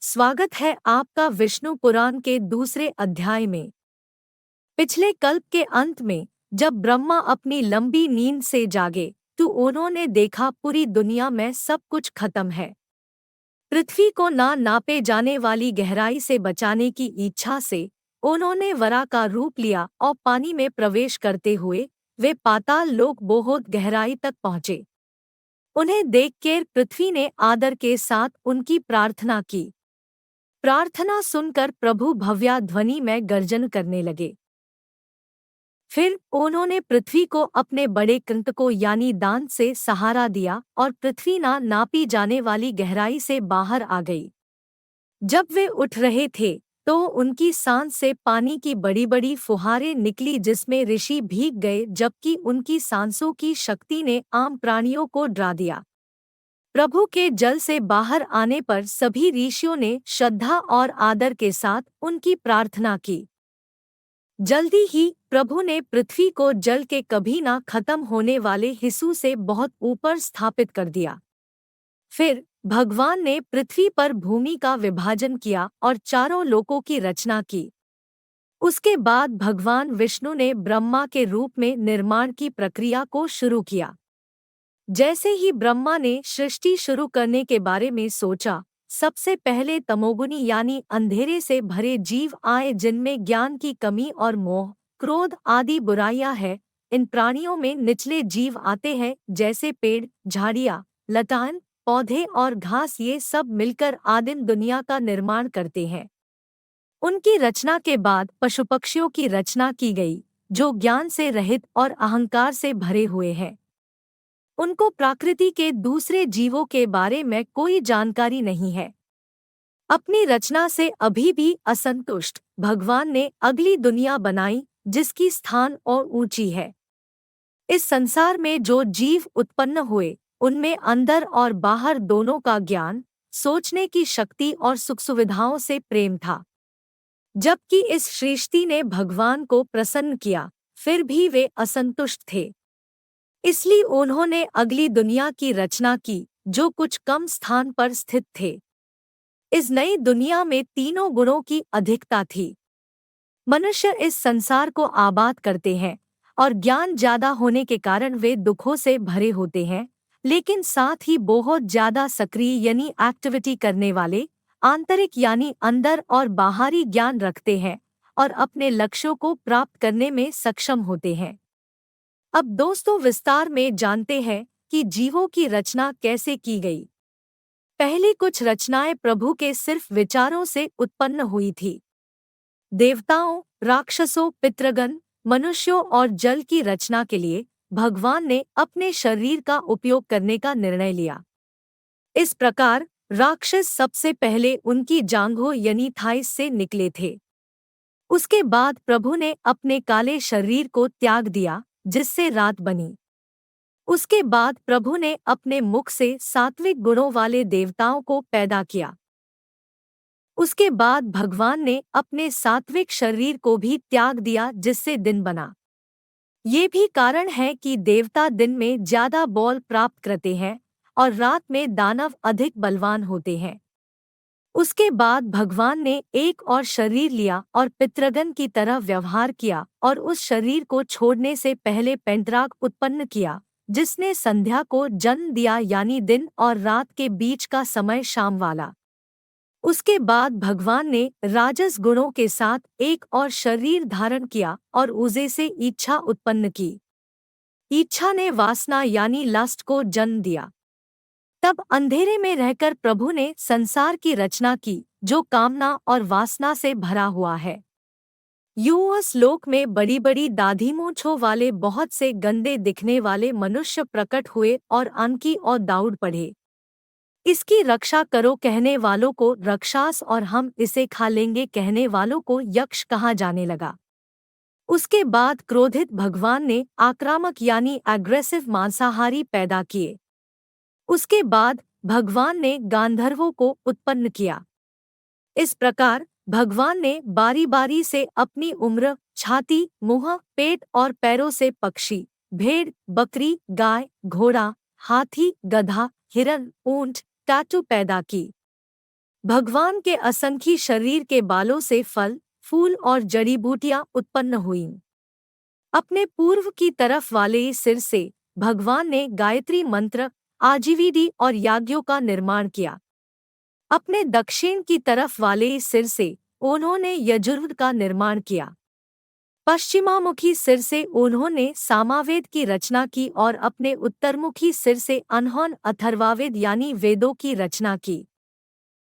स्वागत है आपका विष्णु पुराण के दूसरे अध्याय में। पिछले कल्प के अंत में जब ब्रह्मा अपनी लंबी नींद से जागे तो उन्होंने देखा पूरी दुनिया में सब कुछ खत्म है। पृथ्वी को ना नापे जाने वाली गहराई से बचाने की इच्छा से उन्होंने वरा का रूप लिया और पानी में प्रवेश करते हुए वे पाताल लोक बहुत गहराई तक पहुँचे। उन्हें देखकर पृथ्वी ने आदर के साथ उनकी प्रार्थना की। प्रार्थना सुनकर प्रभु भव्या ध्वनि में गर्जन करने लगे। फिर उन्होंने पृथ्वी को अपने बड़े कृंतकों यानी दांत से सहारा दिया और पृथ्वी ना नापी जाने वाली गहराई से बाहर आ गई। जब वे उठ रहे थे तो उनकी सांस से पानी की बड़ी बड़ी फुहारें निकली जिसमें ऋषि भीग गए, जबकि उनकी सांसों की शक्ति ने आम प्राणियों को डरा दिया। प्रभु के जल से बाहर आने पर सभी ऋषियों ने श्रद्धा और आदर के साथ उनकी प्रार्थना की। जल्दी ही प्रभु ने पृथ्वी को जल के कभी ना खत्म होने वाले हिस्सों से बहुत ऊपर स्थापित कर दिया। फिर भगवान ने पृथ्वी पर भूमि का विभाजन किया और चारों लोकों की रचना की। उसके बाद भगवान विष्णु ने ब्रह्मा के रूप में निर्माण की प्रक्रिया को शुरू किया। जैसे ही ब्रह्मा ने सृष्टि शुरू करने के बारे में सोचा, सबसे पहले तमोगुनी यानी अंधेरे से भरे जीव आए जिनमें ज्ञान की कमी और मोह, क्रोध आदि बुराइयां हैं। इन प्राणियों में निचले जीव आते हैं जैसे पेड़, झाड़ियां, लताएं, पौधे और घास। ये सब मिलकर आदिम दुनिया का निर्माण करते हैं। उनकी रचना के बाद पशु-पक्षियों की रचना की गई जो ज्ञान से रहित और अहंकार से भरे हुए हैं। उनको प्रकृति के दूसरे जीवों के बारे में कोई जानकारी नहीं है। अपनी रचना से अभी भी असंतुष्ट भगवान ने अगली दुनिया बनाई जिसकी स्थान और ऊंची है। इस संसार में जो जीव उत्पन्न हुए उनमें अंदर और बाहर दोनों का ज्ञान, सोचने की शक्ति और सुख सुविधाओं से प्रेम था। जबकि इस सृष्टि ने भगवान को प्रसन्न किया, फिर भी वे असंतुष्ट थे। इसलिए उन्होंने अगली दुनिया की रचना की जो कुछ कम स्थान पर स्थित थे। इस नई दुनिया में तीनों गुणों की अधिकता थी। मनुष्य इस संसार को आबाद करते हैं और ज्ञान ज्यादा होने के कारण वे दुखों से भरे होते हैं, लेकिन साथ ही बहुत ज्यादा सक्रिय यानी एक्टिविटी करने वाले, आंतरिक यानी अंदर और बाहरी ज्ञान रखते हैं और अपने लक्ष्यों को प्राप्त करने में सक्षम होते हैं। अब दोस्तों विस्तार में जानते हैं कि जीवों की रचना कैसे की गई। पहली कुछ रचनाएं प्रभु के सिर्फ विचारों से उत्पन्न हुई थी। देवताओं, राक्षसों, पितृगण, मनुष्यों और जल की रचना के लिए भगवान ने अपने शरीर का उपयोग करने का निर्णय लिया। इस प्रकार राक्षस सबसे पहले उनकी जांघों यानी थाइस से निकले थे। उसके बाद प्रभु ने अपने काले शरीर को त्याग दिया जिससे रात बनी। उसके बाद प्रभु ने अपने मुख से सात्विक गुणों वाले देवताओं को पैदा किया। उसके बाद भगवान ने अपने सात्विक शरीर को भी त्याग दिया जिससे दिन बना। ये भी कारण है कि देवता दिन में ज्यादा बल प्राप्त करते हैं और रात में दानव अधिक बलवान होते हैं। उसके बाद भगवान ने एक और शरीर लिया और पितृगण की तरह व्यवहार किया और उस शरीर को छोड़ने से पहले पैंतराग उत्पन्न किया जिसने संध्या को जन्म दिया यानी दिन और रात के बीच का समय शाम वाला। उसके बाद भगवान ने राजस गुणों के साथ एक और शरीर धारण किया और उसे से इच्छा उत्पन्न की। इच्छा ने वासना यानी लस्ट को जन्म दिया। तब अंधेरे में रहकर प्रभु ने संसार की रचना की जो कामना और वासना से भरा हुआ है। यूएस लोक में बड़ी बड़ी दाढ़ी मूंछों वाले बहुत से गंदे दिखने वाले मनुष्य प्रकट हुए और अनकी और दौड़ पड़े। इसकी रक्षा करो कहने वालों को राक्षस और हम इसे खा लेंगे कहने वालों को यक्ष कहा जाने लगा। उसके बाद क्रोधित भगवान ने आक्रामक यानी एग्रेसिव मांसाहारी पैदा किए। उसके बाद भगवान ने गांधर्वों को उत्पन्न किया। इस प्रकार भगवान ने बारी बारी से अपनी उम्र, छाती, मुंह, पेट और पैरों से पक्षी, भेड़, बकरी, गाय, घोड़ा, हाथी, गधा, हिरन, ऊंट, टाटू पैदा की। भगवान के असंख्य शरीर के बालों से फल, फूल और जड़ी बूटियां उत्पन्न हुईं। अपने पूर्व की तरफ वाले सिर से भगवान ने गायत्री मंत्र, आजीविडी और याज्ञों का निर्माण किया। अपने दक्षिण की तरफ वाले सिर से उन्होंने यजुर्वेद का निर्माण किया। पश्चिमामुखी सिर से उन्होंने सामावेद की रचना की और अपने उत्तरमुखी सिर से अनहोन अथर्वावेद यानी वेदों की रचना की।